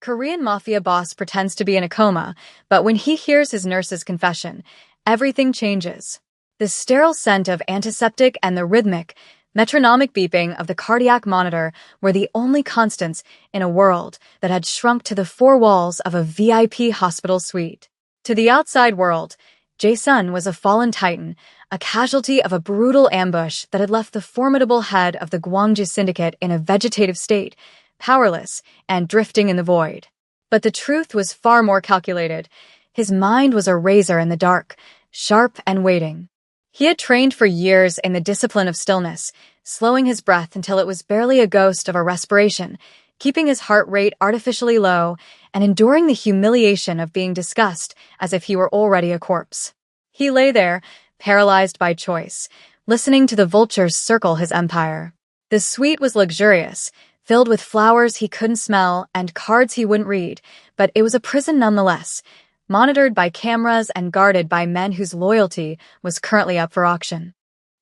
Korean Mafia boss pretends to be in a coma, but when he hears his nurse's confession, everything changes. The sterile scent of antiseptic and the rhythmic, metronomic beeping of the cardiac monitor were the only constants in a world that had shrunk to the four walls of a VIP hospital suite. To the outside world, Jae-sun was a fallen titan, a casualty of a brutal ambush that had left the formidable head of the Gwangju syndicate in a vegetative state, powerless and drifting in the void. But the truth was far more calculated. His mind was a razor in the dark, sharp and waiting. He had trained for years in the discipline of stillness, slowing his breath until it was barely a ghost of a respiration, keeping his heart rate artificially low, and enduring the humiliation of being discussed as if he were already a corpse. He lay there, paralyzed by choice, listening to the vultures circle his empire. The suite was luxurious, filled with flowers he couldn't smell and cards he wouldn't read, but it was a prison nonetheless, monitored by cameras and guarded by men whose loyalty was currently up for auction.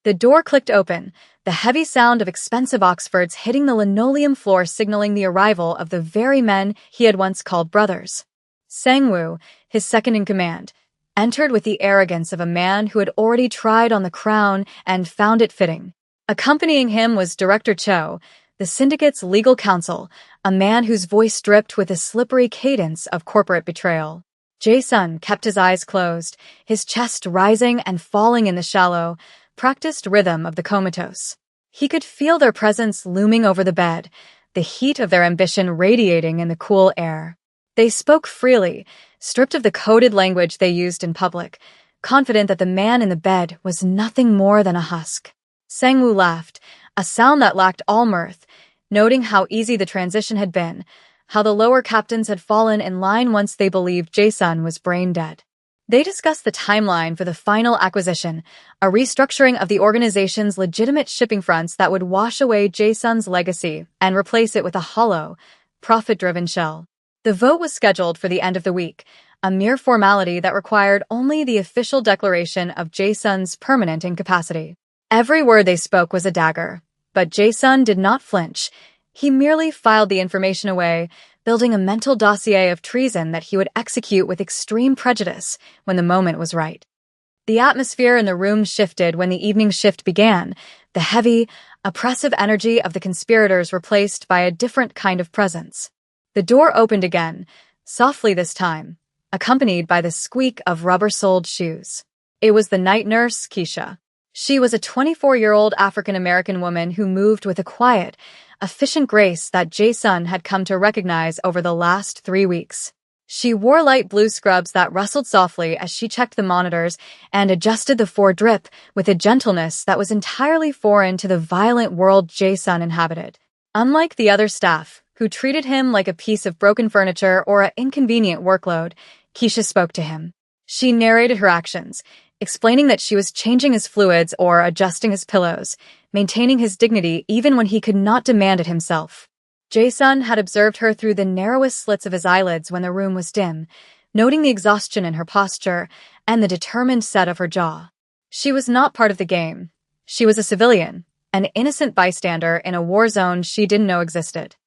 The door clicked open, the heavy sound of expensive Oxfords hitting the linoleum floor signaling the arrival of the very men he had once called brothers. Sang-woo, his second-in-command, entered with the arrogance of a man who had already tried on the crown and found it fitting. Accompanying him was Director Cho, the syndicate's legal counsel, a man whose voice dripped with a slippery cadence of corporate betrayal. Jae-sun kept his eyes closed, his chest rising and falling in the shallow, practiced rhythm of the comatose. He could feel their presence looming over the bed, the heat of their ambition radiating in the cool air. They spoke freely, stripped of the coded language they used in public, confident that the man in the bed was nothing more than a husk. Sang-woo laughed, a sound that lacked all mirth, noting how easy the transition had been, how the lower captains had fallen in line once they believed Jae-sun was brain dead. They discussed the timeline for the final acquisition, a restructuring of the organization's legitimate shipping fronts that would wash away Jae-sun's legacy and replace it with a hollow, profit-driven shell. The vote was scheduled for the end of the week, a mere formality that required only the official declaration of Jae-sun's permanent incapacity. Every word they spoke was a dagger, but Jae-sun did not flinch. He merely filed the information away, building a mental dossier of treason that he would execute with extreme prejudice when the moment was right. The atmosphere in the room shifted when the evening shift began, the heavy, oppressive energy of the conspirators replaced by a different kind of presence. The door opened again, softly this time, accompanied by the squeak of rubber-soled shoes. It was the night nurse, Keisha. She was a 24-year-old African-American woman who moved with a quiet, efficient grace that Jae-sun had come to recognize over the last 3 weeks. She wore light blue scrubs that rustled softly as she checked the monitors and adjusted the fore-drip with a gentleness that was entirely foreign to the violent world Jae-sun inhabited. Unlike the other staff, who treated him like a piece of broken furniture or an inconvenient workload, Keisha spoke to him. She narrated her actions, explaining that she was changing his fluids or adjusting his pillows, maintaining his dignity even when he could not demand it himself. Jae-sun had observed her through the narrowest slits of his eyelids when the room was dim, noting the exhaustion in her posture and the determined set of her jaw. She was not part of the game. She was a civilian, an innocent bystander in a war zone she didn't know existed.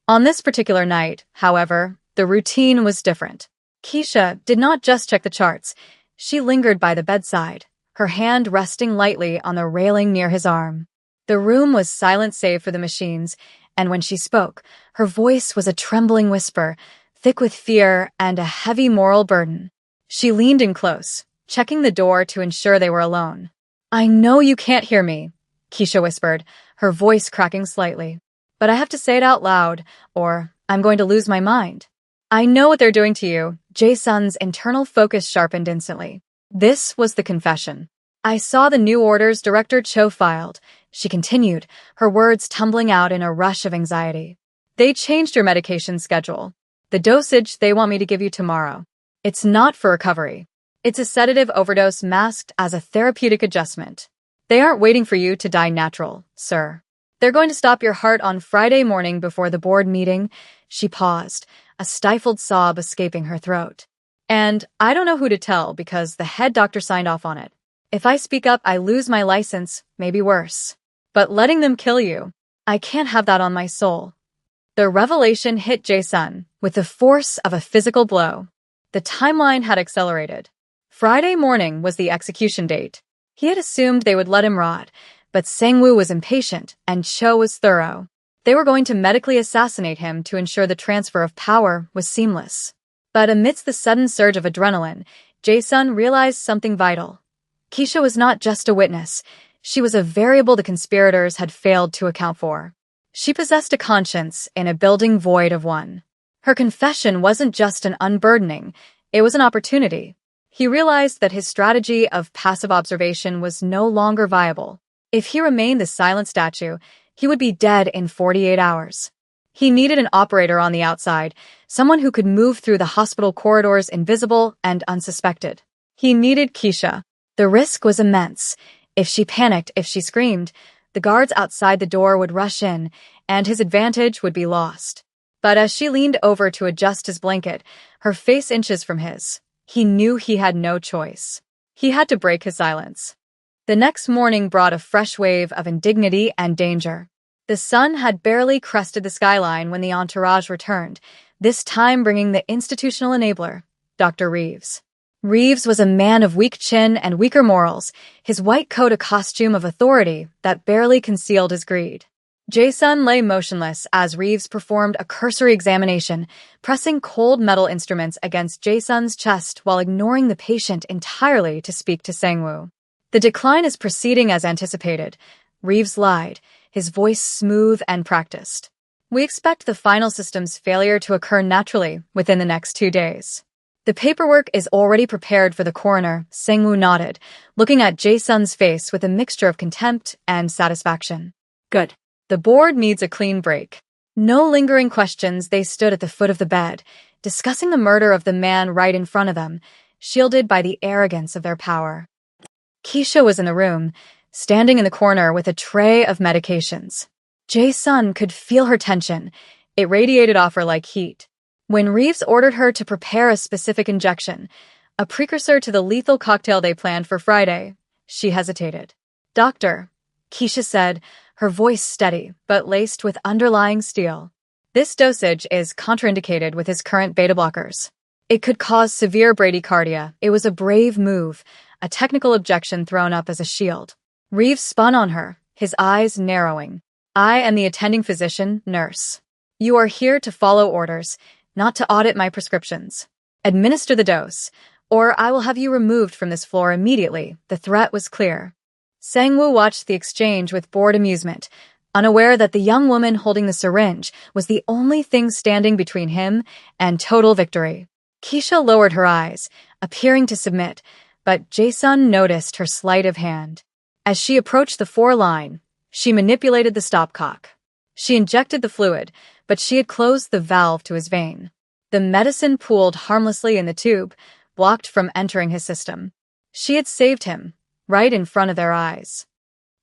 On this particular night, however, the routine was different. Keisha did not just check the charts. She lingered by the bedside, her hand resting lightly on the railing near his arm. The room was silent save for the machines, and when she spoke, her voice was a trembling whisper, thick with fear and a heavy moral burden. She leaned in close, checking the door to ensure they were alone. "I know you can't hear me," Keisha whispered, her voice cracking slightly. "But I have to say it out loud, or I'm going to lose my mind. I know what they're doing to you." Jae-sun's internal focus sharpened instantly. This was the confession. "I saw the new orders Director Cho filed," she continued, her words tumbling out in a rush of anxiety. "They changed your medication schedule. The dosage they want me to give you tomorrow. It's not for recovery. It's a sedative overdose masked as a therapeutic adjustment. They aren't waiting for you to die natural, sir. They're going to stop your heart on Friday morning before the board meeting." She paused, a stifled sob escaping her throat. "And I don't know who to tell because the head doctor signed off on it. If I speak up, I lose my license, maybe worse. But letting them kill you, I can't have that on my soul." The revelation hit Jae-sun with the force of a physical blow. The timeline had accelerated. Friday morning was the execution date. He had assumed they would let him rot, but Sang-woo was impatient and Cho was thorough. They were going to medically assassinate him to ensure the transfer of power was seamless. But amidst the sudden surge of adrenaline, Jae-sun realized something vital. Keisha was not just a witness. She was a variable the conspirators had failed to account for. She possessed a conscience in a building void of one. Her confession wasn't just an unburdening, it was an opportunity. He realized that his strategy of passive observation was no longer viable. If he remained the silent statue, he would be dead in 48 hours. He needed an operator on the outside, someone who could move through the hospital corridors invisible and unsuspected. He needed Keisha. The risk was immense. If she panicked, if she screamed, the guards outside the door would rush in, and his advantage would be lost. But as she leaned over to adjust his blanket, her face inches from his, he knew he had no choice. He had to break his silence. The next morning brought a fresh wave of indignity and danger. The sun had barely crested the skyline when the entourage returned, this time bringing the institutional enabler, Dr. Reeves. Reeves was a man of weak chin and weaker morals, his white coat a costume of authority that barely concealed his greed. Jae-sun lay motionless as Reeves performed a cursory examination, pressing cold metal instruments against Jae-sun's chest while ignoring the patient entirely to speak to Sang-woo. The decline is proceeding as anticipated. Reeves lied, his voice smooth and practiced. We expect the final system's failure to occur naturally within the next 2 days. The paperwork is already prepared for the coroner, Sang-woo nodded, looking at Jae-sun's face with a mixture of contempt and satisfaction. Good. The board needs a clean break. No lingering questions. They stood at the foot of the bed, discussing the murder of the man right in front of them, shielded by the arrogance of their power. Keisha was in the room, standing in the corner with a tray of medications. Jae-sun could feel her tension. It radiated off her like heat. When Reeves ordered her to prepare a specific injection, a precursor to the lethal cocktail they planned for Friday, she hesitated. Doctor, Keisha said, her voice steady but laced with underlying steel. This dosage is contraindicated with his current beta blockers. It could cause severe bradycardia. It was a brave move, a technical objection thrown up as a shield. Reeves spun on her, his eyes narrowing. I am the attending physician, nurse. You are here to follow orders, not to audit my prescriptions. Administer the dose, or I will have you removed from this floor immediately. The threat was clear. Sang-woo watched the exchange with bored amusement, unaware that the young woman holding the syringe was the only thing standing between him and total victory. Keisha lowered her eyes, appearing to submit, but Jae-sun noticed her sleight of hand. As she approached the 4-line, she manipulated the stopcock. She injected the fluid, but she had closed the valve to his vein. The medicine pooled harmlessly in the tube, blocked from entering his system. She had saved him, right in front of their eyes.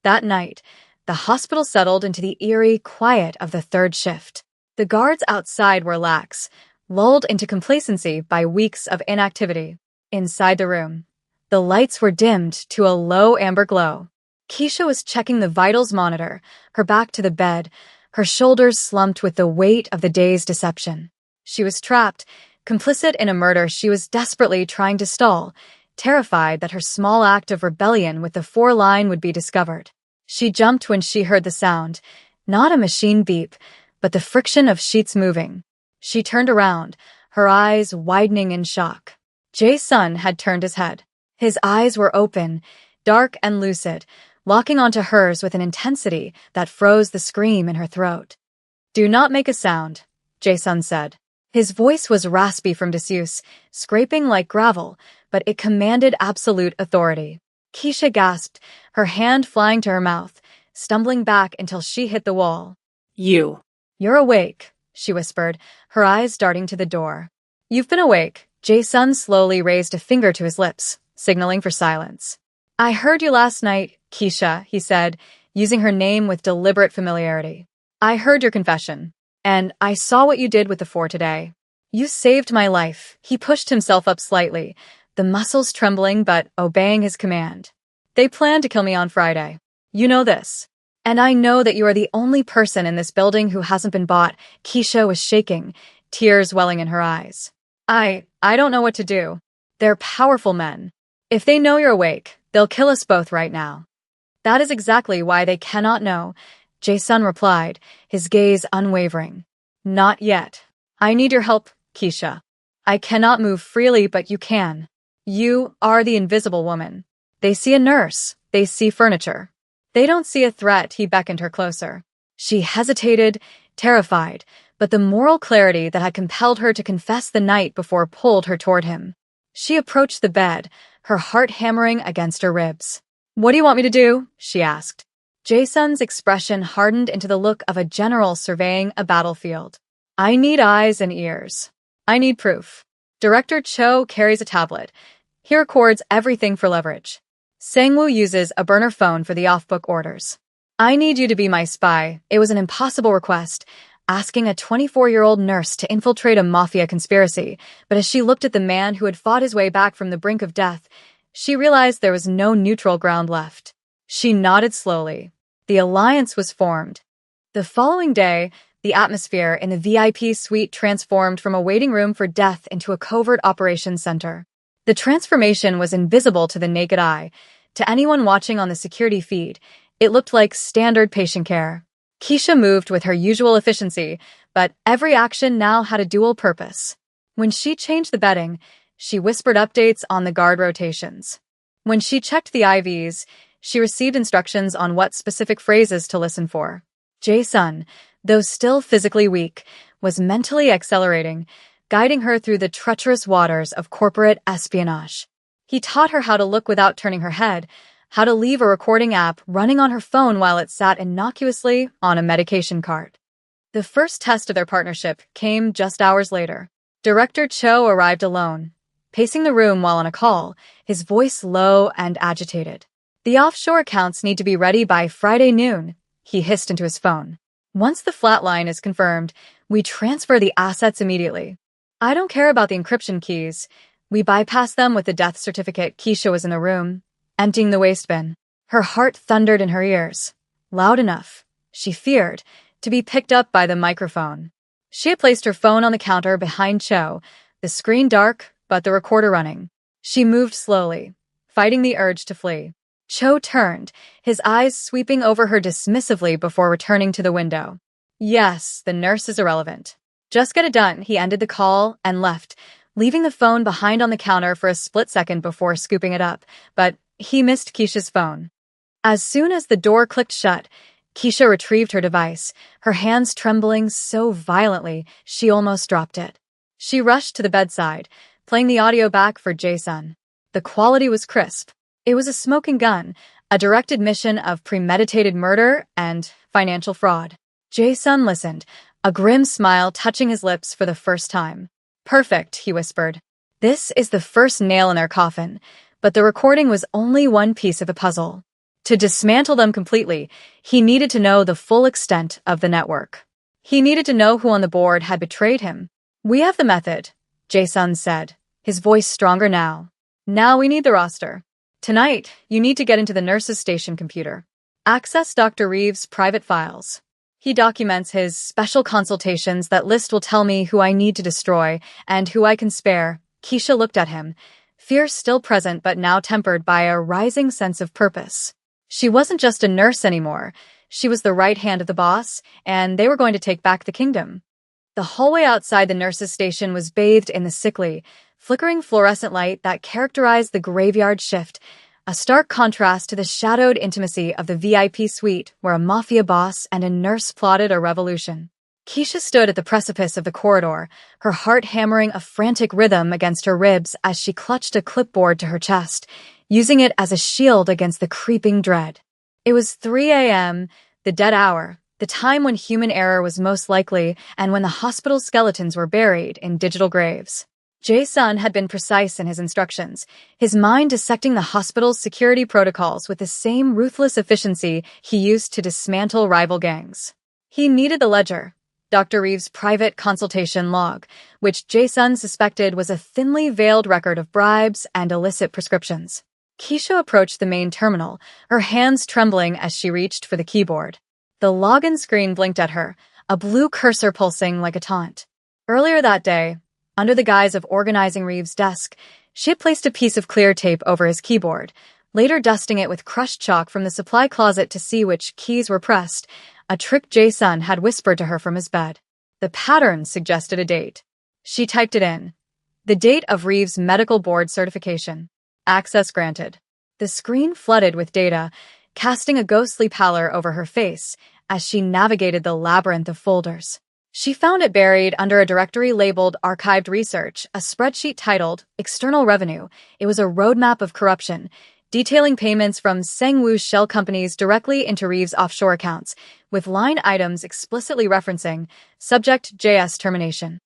That night, the hospital settled into the eerie quiet of the third shift. The guards outside were lax, lulled into complacency by weeks of inactivity. Inside the room, the lights were dimmed to a low amber glow. Keisha was checking the vitals monitor, her back to the bed, her shoulders slumped with the weight of the day's deception. She was trapped, complicit in a murder she was desperately trying to stall, terrified that her small act of rebellion with the 4-line would be discovered. She jumped when she heard the sound, not a machine beep, but the friction of sheets moving. She turned around, her eyes widening in shock. Jae-sun had turned his head. His eyes were open, dark and lucid, locking onto hers with an intensity that froze the scream in her throat. Do not make a sound, Jae-sun said. His voice was raspy from disuse, scraping like gravel, but it commanded absolute authority. Keisha gasped, her hand flying to her mouth, stumbling back until she hit the wall. You're awake, she whispered, her eyes darting to the door. You've been awake. Jae-sun slowly raised a finger to his lips, signaling for silence. I heard you last night, Keisha, he said, using her name with deliberate familiarity. I heard your confession, and I saw what you did with the 4 today. You saved my life. He pushed himself up slightly, the muscles trembling but obeying his command. They planned to kill me on Friday. You know this. And I know that you are the only person in this building who hasn't been bought. Keisha was shaking, tears welling in her eyes. I don't know what to do. They're powerful men. If they know you're awake, they'll kill us both right now. That is exactly why they cannot know, Jae-sun replied, his gaze unwavering. Not yet. I need your help, Keisha. I cannot move freely, but you can. You are the invisible woman. They see a nurse. They see furniture. They don't see a threat. He beckoned her closer. She hesitated, terrified, but the moral clarity that had compelled her to confess the night before pulled her toward him. She approached the bed, her heart hammering against her ribs. What do you want me to do? She asked. Jae-sun's expression hardened into the look of a general surveying a battlefield. I need eyes and ears. I need proof. Director Cho carries a tablet. He records everything for leverage. Sang-woo uses a burner phone for the off-book orders. I need you to be my spy. It was an impossible request, asking a 24-year-old nurse to infiltrate a Mafia conspiracy, but as she looked at the man who had fought his way back from the brink of death, she realized there was no neutral ground left. She nodded slowly. The alliance was formed. The following day, the atmosphere in the VIP suite transformed from a waiting room for death into a covert operations center. The transformation was invisible to the naked eye. To anyone watching on the security feed, it looked like standard patient care. Keisha moved with her usual efficiency, but every action now had a dual purpose. When she changed the bedding, she whispered updates on the guard rotations. When she checked the IVs, she received instructions on what specific phrases to listen for. Jae-sun, though still physically weak, was mentally accelerating, guiding her through the treacherous waters of corporate espionage. He taught her how to look without turning her head, how to leave a recording app running on her phone while it sat innocuously on a medication cart. The first test of their partnership came just hours later. Director Cho arrived alone, pacing the room while on a call, his voice low and agitated. The offshore accounts need to be ready by Friday noon, he hissed into his phone. Once the flatline is confirmed, we transfer the assets immediately. I don't care about the encryption keys. We bypass them with the death certificate. Keisha was in the room, emptying the waste bin. Her heart thundered in her ears. Loud enough, she feared, to be picked up by the microphone. She had placed her phone on the counter behind Cho, the screen dark, but the recorder running. She moved slowly, fighting the urge to flee. Cho turned, his eyes sweeping over her dismissively before returning to the window. Yes, the nurse is irrelevant. Just get it done. He ended the call and left, leaving the phone behind on the counter for a split second before scooping it up, but he missed Keisha's phone. As soon as the door clicked shut, Keisha retrieved her device, her hands trembling so violently she almost dropped it. She rushed to the bedside, playing the audio back for Jae-sun. The quality was crisp. It was a smoking gun, a direct admission of premeditated murder and financial fraud. Jae-sun listened, a grim smile touching his lips for the first time. Perfect, he whispered. This is the first nail in their coffin, but the recording was only one piece of the puzzle. To dismantle them completely, he needed to know the full extent of the network. He needed to know who on the board had betrayed him. We have the method, Jae-sun said, his voice stronger now. Now we need the roster. Tonight, you need to get into the nurse's station computer. Access Dr. Reeves' private files. He documents his special consultations. That list will tell me who I need to destroy and who I can spare. Keisha looked at him, fear still present but now tempered by a rising sense of purpose. She wasn't just a nurse anymore. She was the right hand of the boss, and they were going to take back the kingdom. The hallway outside the nurse's station was bathed in the sickly, flickering fluorescent light that characterized the graveyard shift, a stark contrast to the shadowed intimacy of the VIP suite where a mafia boss and a nurse plotted a revolution. Keisha stood at the precipice of the corridor, her heart hammering a frantic rhythm against her ribs as she clutched a clipboard to her chest, using it as a shield against the creeping dread. It was 3 a.m., the dead hour, the time when human error was most likely and when the hospital's skeletons were buried in digital graves. Jae-sun had been precise in his instructions, his mind dissecting the hospital's security protocols with the same ruthless efficiency he used to dismantle rival gangs. He needed the ledger, Dr. Reeves' private consultation log, which Jae-sun suspected was a thinly veiled record of bribes and illicit prescriptions. Keisha approached the main terminal, her hands trembling as she reached for the keyboard. The login screen blinked at her, a blue cursor pulsing like a taunt. Earlier that day, under the guise of organizing Reeves' desk, she had placed a piece of clear tape over his keyboard, later dusting it with crushed chalk from the supply closet to see which keys were pressed, a trick Jason had whispered to her from his bed. The pattern suggested a date. She typed it in. The date of Reeves' medical board certification. Access granted. The screen flooded with data, casting a ghostly pallor over her face as she navigated the labyrinth of folders. She found it buried under a directory labeled Archived Research, a spreadsheet titled External Revenue. It was a roadmap of corruption, detailing payments from Sengwoo's shell companies directly into Reeves' offshore accounts, with line items explicitly referencing subject JS termination.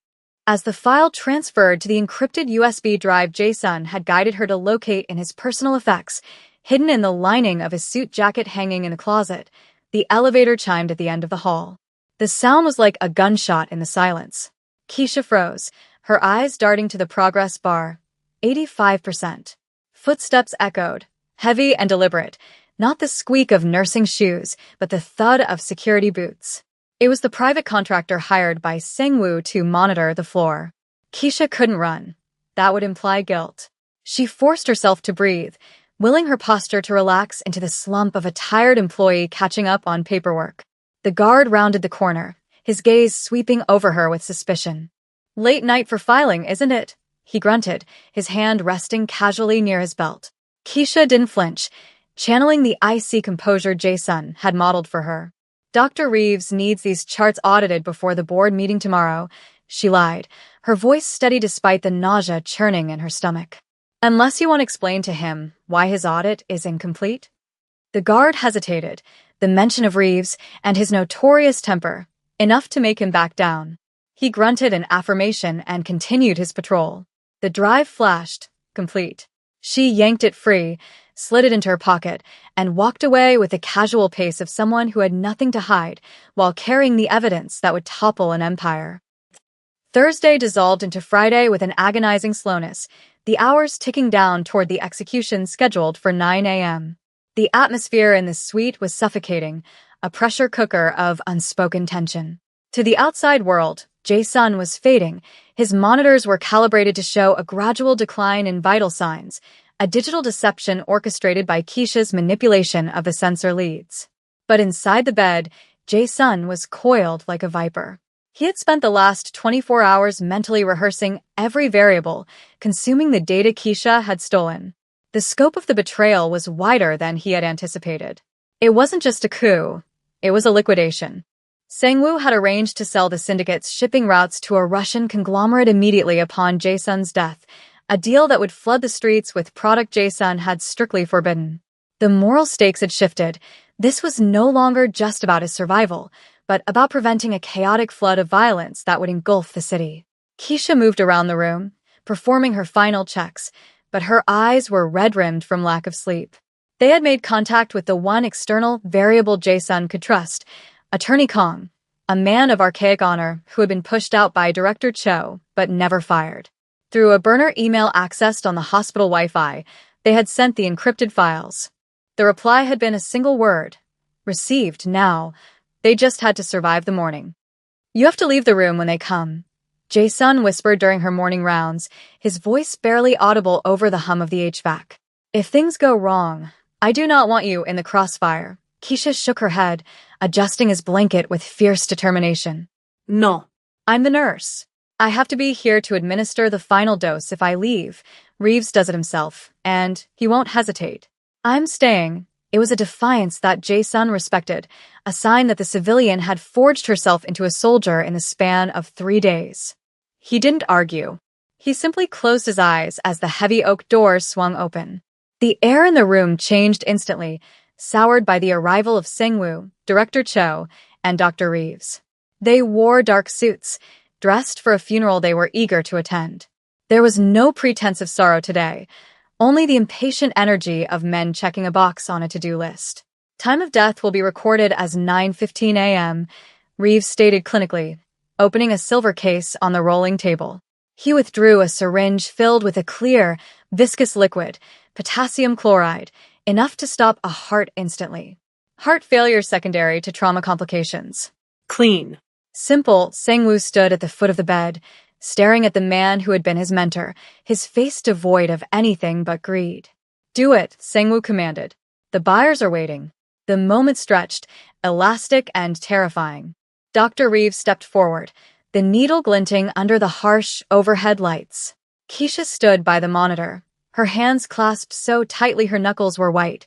As the file transferred to the encrypted USB drive Jason had guided her to locate in his personal effects, hidden in the lining of his suit jacket hanging in the closet, the elevator chimed at the end of the hall. The sound was like a gunshot in the silence. Keisha froze, her eyes darting to the progress bar. 85%. Footsteps echoed, heavy and deliberate, not the squeak of nursing shoes, but the thud of security boots. It was the private contractor hired by Sengwoo to monitor the floor. Keisha couldn't run. That would imply guilt. She forced herself to breathe, willing her posture to relax into the slump of a tired employee catching up on paperwork. The guard rounded the corner, his gaze sweeping over her with suspicion. Late night for filing, isn't it? He grunted, his hand resting casually near his belt. Keisha didn't flinch, channeling the icy composure Jason had modeled for her. Dr. Reeves needs these charts audited before the board meeting tomorrow, she lied, her voice steady despite the nausea churning in her stomach. Unless you want to explain to him why his audit is incomplete? The guard hesitated, the mention of Reeves and his notorious temper, enough to make him back down. He grunted an affirmation and continued his patrol. The drive flashed, complete. She yanked it free, slid it into her pocket, and walked away with the casual pace of someone who had nothing to hide while carrying the evidence that would topple an empire. Thursday dissolved into Friday with an agonizing slowness, the hours ticking down toward the execution scheduled for 9 a.m. The atmosphere in the suite was suffocating, a pressure cooker of unspoken tension. To the outside world, Jason was fading. His monitors were calibrated to show a gradual decline in vital signs, a digital deception orchestrated by Keisha's manipulation of the sensor leads. But inside the bed, Jason was coiled like a viper. He had spent the last 24 hours mentally rehearsing every variable, consuming the data Keisha had stolen. The scope of the betrayal was wider than he had anticipated. It wasn't just a coup, it was a liquidation. Sengwoo had arranged to sell the syndicate's shipping routes to a Russian conglomerate immediately upon Jason's death, a deal that would flood the streets with product Jason had strictly forbidden. The moral stakes had shifted. This was no longer just about his survival, but about preventing a chaotic flood of violence that would engulf the city. Keisha moved around the room, performing her final checks, but her eyes were red-rimmed from lack of sleep. They had made contact with the one external variable Jason could trust, Attorney Kong, a man of archaic honor who had been pushed out by Director Cho, but never fired. Through a burner email accessed on the hospital Wi-Fi, they had sent the encrypted files. The reply had been a single word. Received now. They just had to survive the morning. You have to leave the room when they come, Jason whispered during her morning rounds, his voice barely audible over the hum of the HVAC. If things go wrong, I do not want you in the crossfire. Keisha shook her head, adjusting his blanket with fierce determination. No. I'm the nurse. I have to be here to administer the final dose if I leave. Reeves does it himself, and he won't hesitate. I'm staying. It was a defiance that Jason respected, a sign that the civilian had forged herself into a soldier in the span of 3 days. He didn't argue. He simply closed his eyes as the heavy oak doors swung open. The air in the room changed instantly, soured by the arrival of Sengwoo, Director Cho, and Dr. Reeves. They wore dark suits, dressed for a funeral they were eager to attend. There was no pretense of sorrow today, only the impatient energy of men checking a box on a to-do list. Time of death will be recorded as 9:15 a.m., Reeves stated clinically, opening a silver case on the rolling table. He withdrew a syringe filled with a clear, viscous liquid, potassium chloride, enough to stop a heart instantly. Heart failure secondary to trauma complications. Clean. Simple, Sang-woo stood at the foot of the bed, staring at the man who had been his mentor, his face devoid of anything but greed. Do it, Sang-woo commanded. The buyers are waiting. The moment stretched, elastic and terrifying. Dr. Reeves stepped forward, the needle glinting under the harsh overhead lights. Keisha stood by the monitor, her hands clasped so tightly her knuckles were white,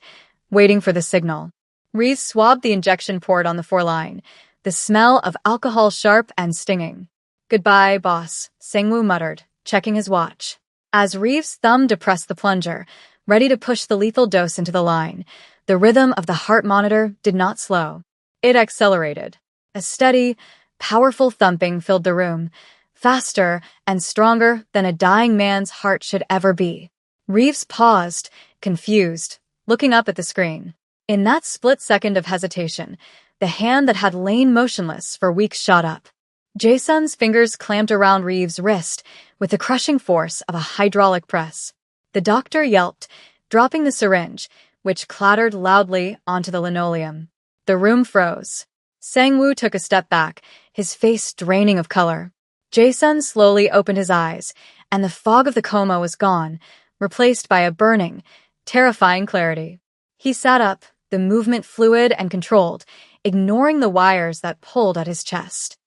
waiting for the signal. Reeves swabbed the injection port on the foreline, the smell of alcohol sharp and stinging. Goodbye, boss, Sang-woo muttered, checking his watch. As Reeves' thumb depressed the plunger, ready to push the lethal dose into the line, the rhythm of the heart monitor did not slow. It accelerated. A steady, powerful thumping filled the room, faster and stronger than a dying man's heart should ever be. Reeves paused, confused, looking up at the screen. In that split second of hesitation, the hand that had lain motionless for weeks shot up. Jae-sun's fingers clamped around Reeves' wrist with the crushing force of a hydraulic press. The doctor yelped, dropping the syringe, which clattered loudly onto the linoleum. The room froze. Sang-woo took a step back, his face draining of color. Jae-sun slowly opened his eyes, and the fog of the coma was gone, replaced by a burning, terrifying clarity. He sat up, the movement fluid and controlled, ignoring the wires that pulled at his chest.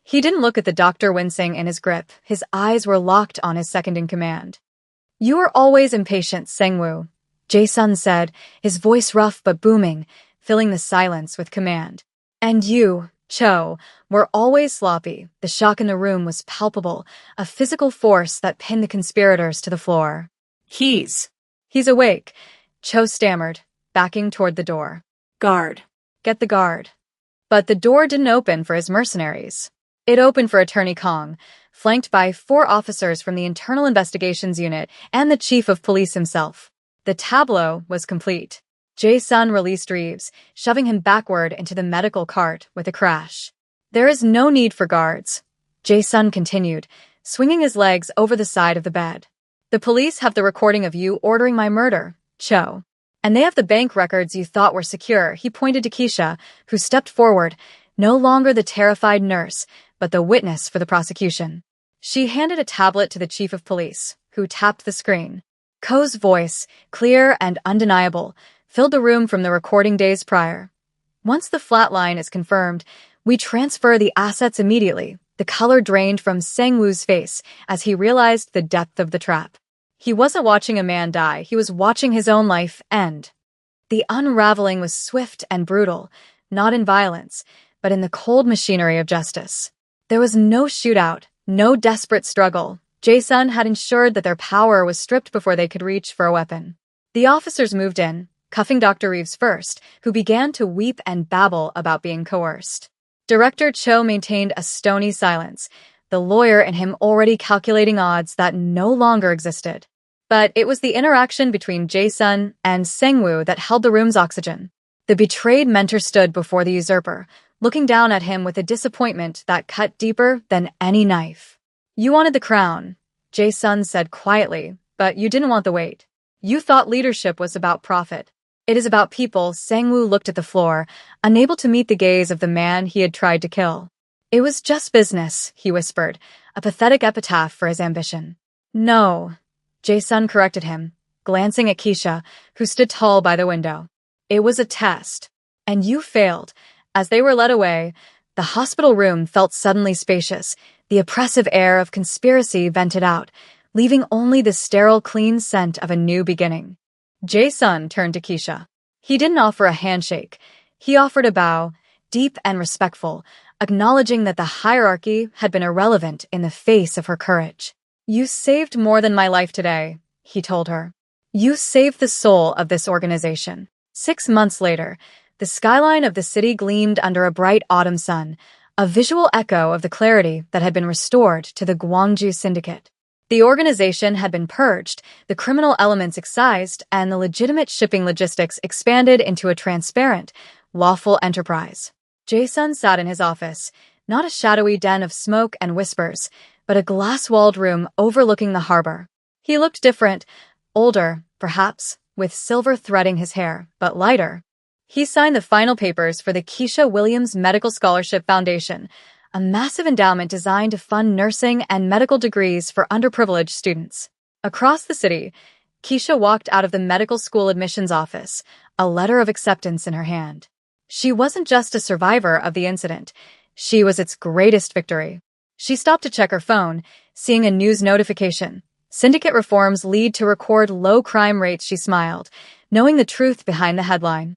He didn't look at the doctor wincing in his grip. His eyes were locked on his second-in-command. You are always impatient, Sang-woo, Jae-sun said, his voice rough but booming, filling the silence with command. And you, Cho, were always sloppy. The shock in the room was palpable, a physical force that pinned the conspirators to the floor. He's awake, Cho stammered, backing toward the door. Guard. Get the guard. But the door didn't open for his mercenaries. It opened for Attorney Kong, flanked by 4 officers from the Internal Investigations Unit and the Chief of Police himself. The tableau was complete. Jae-sun released Reeves, shoving him backward into the medical cart with a crash. There is no need for guards, Jae-sun continued, swinging his legs over the side of the bed. The police have the recording of you ordering my murder, Cho. And they have the bank records you thought were secure, he pointed to Keisha, who stepped forward, no longer the terrified nurse, but the witness for the prosecution. She handed a tablet to the chief of police, who tapped the screen. Ko's voice, clear and undeniable, filled the room from the recording days prior. Once the flatline is confirmed, we transfer the assets immediately. The color drained from Sang-woo's face as he realized the depth of the trap. He wasn't watching a man die, he was watching his own life end. The unraveling was swift and brutal, not in violence, but in the cold machinery of justice. There was no shootout, no desperate struggle. Jae-sun had ensured that their power was stripped before they could reach for a weapon. The officers moved in, cuffing Dr. Reeves first, who began to weep and babble about being coerced. Director Cho maintained a stony silence, the lawyer in him already calculating odds that no longer existed. But it was the interaction between Jae-sun and Sang-woo that held the room's oxygen. The betrayed mentor stood before the usurper, looking down at him with a disappointment that cut deeper than any knife. You wanted the crown, Jae-sun said quietly, but you didn't want the weight. You thought leadership was about profit. It is about people. Sang-woo looked at the floor, unable to meet the gaze of the man he had tried to kill. It was just business, he whispered, a pathetic epitaph for his ambition. No, Jae-sun corrected him, glancing at Keisha, who stood tall by the window. It was a test. And you failed. As they were led away, the hospital room felt suddenly spacious, the oppressive air of conspiracy vented out, leaving only the sterile, clean scent of a new beginning. Jae-sun turned to Keisha. He didn't offer a handshake. He offered a bow, deep and respectful, acknowledging that the hierarchy had been irrelevant in the face of her courage. You saved more than my life today, he told her. You saved the soul of this organization. 6 months later, the skyline of the city gleamed under a bright autumn sun, a visual echo of the clarity that had been restored to the Gwangju Syndicate. The organization had been purged, the criminal elements excised, and the legitimate shipping logistics expanded into a transparent, lawful enterprise. Jae-sun sat in his office, not a shadowy den of smoke and whispers, but a glass-walled room overlooking the harbor. He looked different, older, perhaps, with silver threading his hair, but lighter. He signed the final papers for the Keisha Williams Medical Scholarship Foundation, a massive endowment designed to fund nursing and medical degrees for underprivileged students. Across the city, Keisha walked out of the medical school admissions office, a letter of acceptance in her hand. She wasn't just a survivor of the incident, she was its greatest victory. She stopped to check her phone, seeing a news notification. Syndicate reforms lead to record low crime rates. She smiled, knowing the truth behind the headline.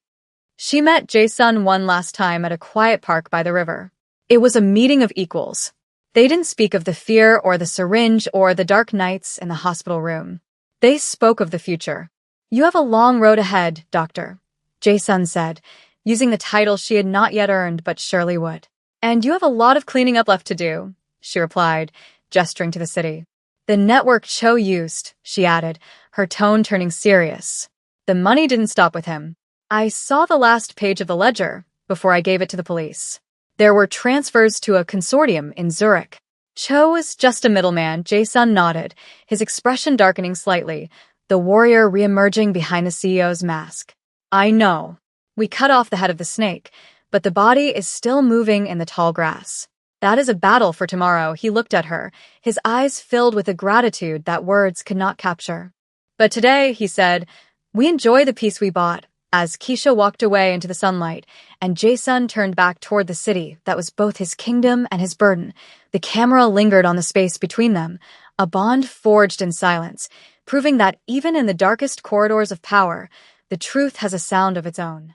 She met Jae-sun one last time at a quiet park by the river. It was a meeting of equals. They didn't speak of the fear or the syringe or the dark nights in the hospital room. They spoke of the future. "You have a long road ahead, Doctor," Jae-sun said, using the title she had not yet earned but surely would. "And you have a lot of cleaning up left to do," she replied, gesturing to the city. "The network Cho used," she added, her tone turning serious. The money didn't stop with him. "I saw the last page of the ledger before I gave it to the police. There were transfers to a consortium in Zurich." Cho was just a middleman, Jae-sun nodded, his expression darkening slightly, the warrior re-emerging behind the CEO's mask. "I know. We cut off the head of the snake, but the body is still moving in the tall grass. That is a battle for tomorrow." He looked at her, his eyes filled with a gratitude that words could not capture. "But today," he said, "we enjoy the peace we bought." As Keisha walked away into the sunlight, and Jae-sun turned back toward the city that was both his kingdom and his burden, the camera lingered on the space between them, a bond forged in silence, proving that even in the darkest corridors of power, the truth has a sound of its own.